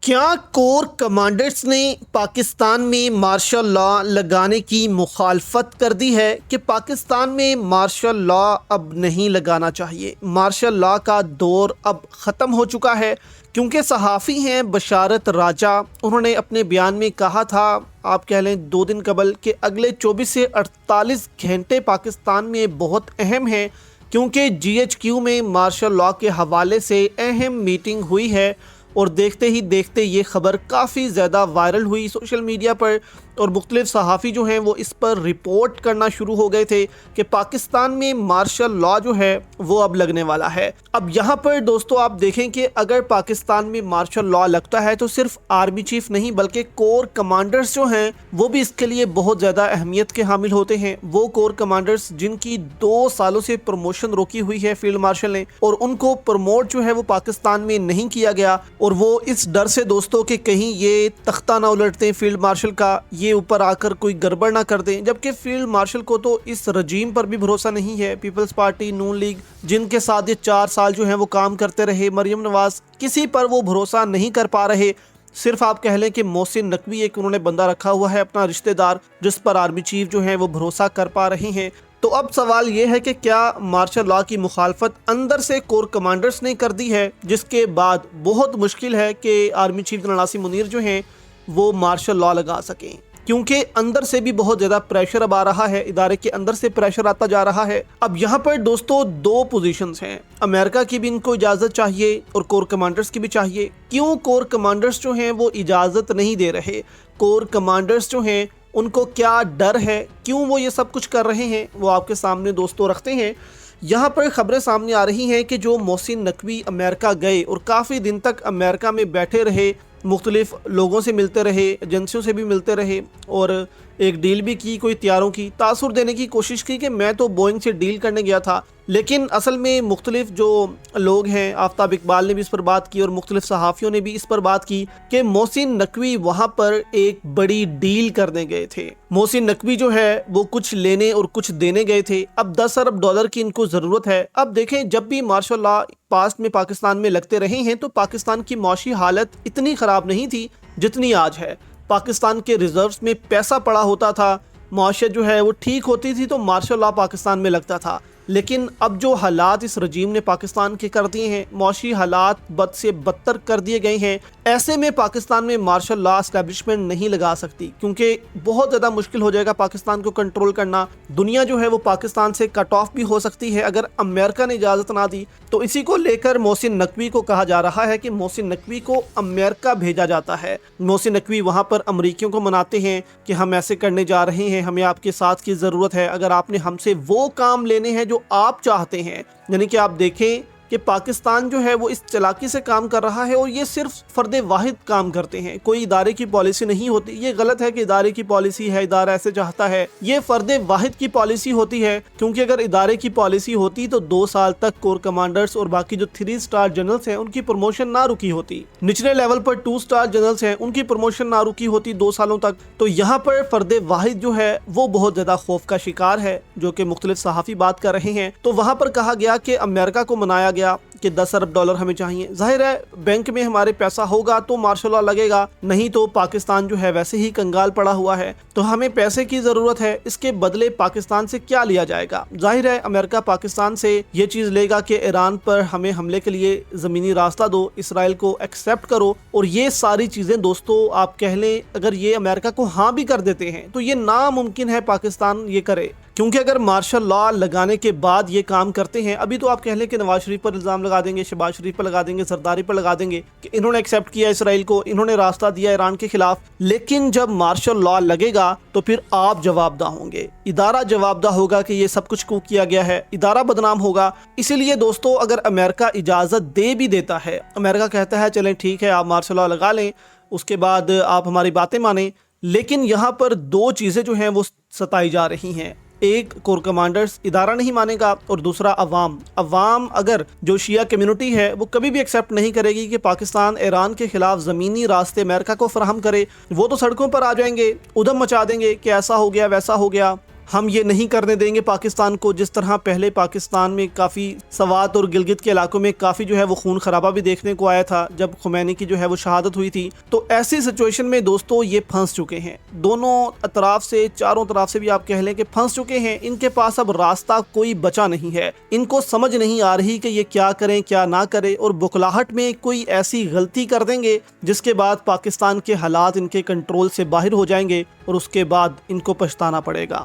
کیا corps commanders نے پاکستان میں مارشل لا لگانے کی مخالفت کر دی ہے کہ پاکستان میں مارشل لا اب نہیں لگانا چاہیے؟ مارشل لا کا دور اب ختم ہو چکا ہے، کیونکہ صحافی ہیں بشارت راجہ، انہوں نے اپنے بیان میں کہا تھا، آپ کہہ لیں 2 دن قبل، کہ اگلے 24 سے 48 گھنٹے پاکستان میں بہت اہم ہیں، کیونکہ GHQ میں مارشل لا کے حوالے سے اہم میٹنگ ہوئی ہے۔ اور دیکھتے ہی دیکھتے یہ خبر کافی زیادہ وائرل ہوئی سوشل میڈیا پر، اور مختلف صحافی جو ہیں وہ اس پر رپورٹ کرنا شروع ہو گئے تھے کہ پاکستان میں مارشل لا جو ہے وہ اب لگنے والا ہے۔ اب یہاں پر دوستو آپ دیکھیں کہ اگر پاکستان میں مارشل لا لگتا ہے تو صرف آرمی چیف نہیں بلکہ کور کمانڈرز جو ہیں وہ بھی اس کے لیے بہت زیادہ اہمیت کے حامل ہوتے ہیں۔ وہ کور کمانڈرز جن کی 2 سالوں سے پروموشن روکی ہوئی ہے فیلڈ مارشل نے، اور ان کو پروموٹ جو ہے وہ پاکستان میں نہیں کیا گیا، اور وہ اس ڈر سے دوستوں کہ کہیں یہ تختہ نہ الٹتے فیلڈ مارشل کا، یہ اوپر آ کر کوئی گڑبڑ نہ کر دیں، جبکہ فیلڈ مارشل کو تو اس رجیم پر بھی بھروسہ نہیں ہے۔ پیپلز پارٹی، نون لیگ، جن کے ساتھ یہ 4 سال جو ہیں وہ کام کرتے رہے، مریم نواز، کسی پر وہ بھروسہ نہیں کر پا رہے۔ صرف آپ کہہ لیں کہ محسن نقوی ایک انہوں نے بندہ رکھا ہوا ہے اپنا رشتہ دار، جس پر آرمی چیف جو ہیں وہ بھروسہ کر پا رہے ہیں۔ تو اب سوال یہ ہے کہ کیا مارشل لا کی مخالفت اندر سے کور کمانڈرز نے کر دی ہے، جس کے بعد بہت مشکل ہے کہ army chief general Asim Munir جو ہیں وہ مارشل لا لگا سکیں، کیونکہ اندر سے بھی بہت زیادہ پریشر اب آ رہا ہے، ادارے کے اندر سے پریشر آتا جا رہا ہے۔ اب یہاں پر دوستو 2 پوزیشنز ہیں، امریکہ کی بھی ان کو اجازت چاہیے اور کور کمانڈرز کی بھی چاہیے۔ کیوں کور کمانڈرز جو ہیں وہ اجازت نہیں دے رہے؟ کور کمانڈرز جو ہیں ان کو کیا ڈر ہے؟ کیوں وہ یہ سب کچھ کر رہے ہیں؟ وہ آپ کے سامنے دوستو رکھتے ہیں۔ یہاں پر خبریں سامنے آ رہی ہیں کہ جو محسن نقوی امریکہ گئے اور کافی دن تک امریکہ میں بیٹھے رہے، مختلف لوگوں سے ملتے رہے، ایجنسیوں سے بھی ملتے رہے، اور ایک ڈیل بھی کی، کوئی تیاروں کی تاثر دینے کی کوشش کی کہ میں تو بوئنگ سے ڈیل کرنے گیا تھا، لیکن اصل میں مختلف جو لوگ ہیں، آفتاب اقبال نے بھی اس پر بات کی اور مختلف صحافیوں نے بھی اس پر بات کی کہ محسن نقوی وہاں پر ایک بڑی ڈیل کرنے گئے تھے۔ محسن نقوی جو ہے وہ کچھ لینے اور کچھ دینے گئے تھے۔ اب $10 ارب کی ان کو ضرورت ہے۔ اب دیکھیں، جب بھی مارشل لا پاسٹ میں پاکستان میں لگتے رہے ہیں تو پاکستان کی معاشی حالت اتنی خراب نہیں تھی جتنی آج ہے۔ پاکستان کے ریزروز میں پیسہ پڑا ہوتا تھا، معاشیت جو ہے وہ ٹھیک ہوتی تھی تو مارشل لا پاکستان میں لگتا تھا۔ لیکن اب جو حالات اس رجیم نے پاکستان کے کر دیے ہیں، معاشی حالات بد سے بدتر کر دیے گئے ہیں، ایسے میں پاکستان میں مارشل لا اسٹیبلشمنٹ نہیں لگا سکتی، کیونکہ بہت زیادہ مشکل ہو جائے گا پاکستان کو کنٹرول کرنا۔ دنیا جو ہے وہ پاکستان سے کٹ آف بھی ہو سکتی ہے اگر امریکہ نے اجازت نہ دی۔ تو اسی کو لے کر محسن نقوی کو کہا جا رہا ہے کہ محسن نقوی کو امریکہ بھیجا جاتا ہے۔ محسن نقوی وہاں پر امریکیوں کو مناتے ہیں کہ ہم ایسے کرنے جا رہے ہیں، ہمیں آپ کے ساتھ کی ضرورت ہے، اگر آپ نے ہم سے وہ کام لینے ہیں جو آپ چاہتے ہیں۔ یعنی کہ آپ دیکھیں کہ پاکستان جو ہے وہ اس چلاکی سے کام کر رہا ہے، اور یہ صرف فرد واحد کام کرتے ہیں، کوئی ادارے کی پالیسی نہیں ہوتی۔ یہ غلط ہے کہ ادارے کی پالیسی ہے، ادارہ ایسے چاہتا ہے، یہ فرد واحد کی پالیسی ہوتی ہے، کیونکہ اگر ادارے کی پالیسی ہوتی تو 2 سال تک کور کمانڈرز اور باقی جو 3 سٹار جنرلز ہیں ان کی پروموشن نہ رکی ہوتی، نچلے لیول پر 2 سٹار جنرلز ہیں ان کی پروموشن نہ رکی ہوتی 2 سالوں تک۔ تو یہاں پر فرد واحد جو ہے وہ بہت زیادہ خوف کا شکار ہے، جو کہ مختلف صحافی بات کر رہے ہیں۔ تو وہاں پر کہا گیا کہ امریکہ کو منایا گیا کہ $10 ارب ہمیں چاہیے۔ ظاہر ہے بینک میں ہمارے پیسہ ہوگا تو مارشل لا لگے گا، نہیں تو پاکستان جو ہے ویسے ہی کنگال پڑا ہوا ہے۔ تو ہمیں پیسے کی ضرورت ہے، اس کے بدلے پاکستان سے کیا لیا جائے گا؟ ظاہر ہے امریکہ پاکستان سے یہ چیز لے گا کہ ایران پر ہمیں حملے کے لیے زمینی راستہ دو، اسرائیل کو ایکسیپٹ کرو، اور یہ ساری چیزیں دوستو آپ کہہ لیں اگر یہ امریکہ کو ہاں بھی کر دیتے ہیں تو یہ ناممکن ہے پاکستان یہ کرے، کیونکہ اگر مارشل لا لگانے کے بعد یہ کام کرتے ہیں، ابھی تو آپ کہہ لیں کہ نواز شریف پر الزام لگا دیں گے، شہباز شریف پر لگا دیں گے، زرداری پر لگا دیں گے کہ انہوں نے ایکسیپٹ کیا اسرائیل کو، انہوں نے راستہ دیا ایران کے خلاف، لیکن جب مارشل لا لگے گا تو پھر آپ جواب دہ ہوں گے، ادارہ جواب دہ ہوگا کہ یہ سب کچھ کو کیا گیا ہے، ادارہ بدنام ہوگا۔ اسی لیے دوستو اگر امریکہ اجازت دے بھی دیتا ہے، امریکہ کہتا ہے چلیں ٹھیک ہے آپ مارشل لا لگا لیں، اس کے بعد آپ ہماری باتیں مانیں، لیکن یہاں پر 2 چیزیں جو ہیں وہ ستائی جا رہی ہیں۔ ایک کور کمانڈرز ادارہ نہیں مانے گا، اور دوسرا عوام اگر جو شیعہ کمیونٹی ہے وہ کبھی بھی ایکسیپٹ نہیں کرے گی کہ پاکستان ایران کے خلاف زمینی راستے امریکہ کو فراہم کرے۔ وہ تو سڑکوں پر آ جائیں گے، ادھم مچا دیں گے کہ ایسا ہو گیا ویسا ہو گیا، ہم یہ نہیں کرنے دیں گے پاکستان کو، جس طرح پہلے پاکستان میں کافی سوات اور گلگت کے علاقوں میں کافی جو ہے وہ خون خرابہ بھی دیکھنے کو آیا تھا جب خمینی کی جو ہے وہ شہادت ہوئی تھی۔ تو ایسی سچویشن میں دوستو یہ پھنس چکے ہیں، دونوں اطراف سے، چاروں طرف سے بھی آپ کہہ لیں کہ پھنس چکے ہیں۔ ان کے پاس اب راستہ کوئی بچا نہیں ہے، ان کو سمجھ نہیں آ رہی کہ یہ کیا کریں کیا نہ کریں، اور بکلاہٹ میں کوئی ایسی غلطی کر دیں گے جس کے بعد پاکستان کے حالات ان کے کنٹرول سے باہر ہو جائیں گے اور اس کے بعد ان کو پچھتانا پڑے گا۔